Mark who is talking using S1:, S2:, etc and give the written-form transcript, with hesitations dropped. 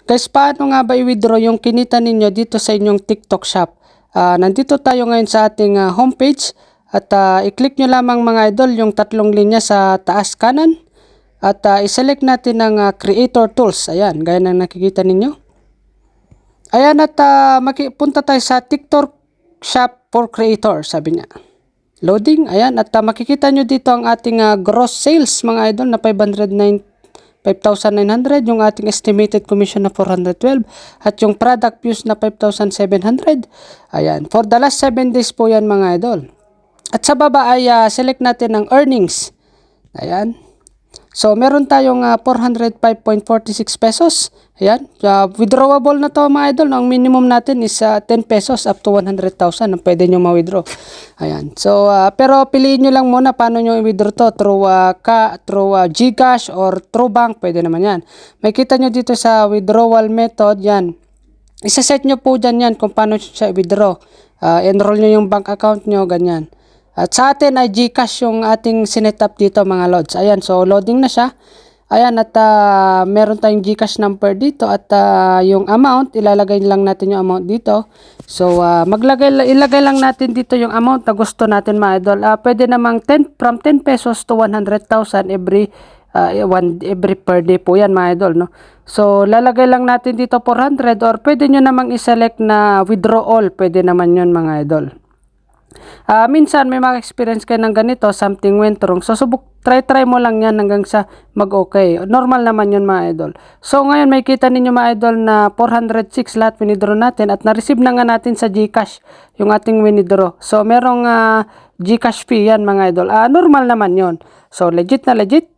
S1: Guys, paano nga ba i-withdraw yung kinita ninyo dito sa inyong TikTok shop? Nandito tayo ngayon sa ating homepage at i-click nyo lamang mga idol yung tatlong linya sa taas kanan at i-select natin ang creator tools. Ayan, gaya ng nakikita ninyo. Ayan at punta tayo sa TikTok shop for creator, sabi niya. Loading, ayan at makikita nyo dito ang ating gross sales mga idol na 5,900, yung ating estimated commission na 412 at yung product views na 5,700. Ayan, for the last 7 days po yan mga idol. At sa baba ay select natin ang earnings. Ayan. So meron tayong 405.46 pesos. Ayan, withdrawable na to mga idol. Ang minimum natin is 10 pesos up to 100,000 ang pwede nyo ma-withdraw. Ayan. So pero piliin nyo lang muna paano nyo i-withdraw to, through GCash or through bank, pwede naman yan. May kita nyo dito sa withdrawal method, yan. Isa-set nyo po dyan yan kung paano siya i-withdraw. Enroll nyo yung bank account nyo, ganyan. At sa atin ay GCash yung ating sinetup dito mga lods. Ayan, so loading na siya. Ayan, at meron tayong GCash number dito at yung amount, ilalagay lang natin yung amount dito. So ilagay lang natin dito yung amount na gusto natin mga idol. Pwede namang from 10 pesos to 100,000 every per day po yan mga idol, no? So lalagay lang natin dito 400 or pwede nyo namang i-select na withdraw all. Pwede naman yun mga idol. Minsan may mga experience kayo ng ganito, something went wrong. So try mo lang yan hanggang sa mag-okay. Normal naman yun mga idol. So ngayon may kita ninyo mga idol na 406 lahat winidraw natin at na-receive na nga natin sa GCash yung ating winidraw. So merong GCash fee yan mga idol. Normal naman yun. So legit na legit.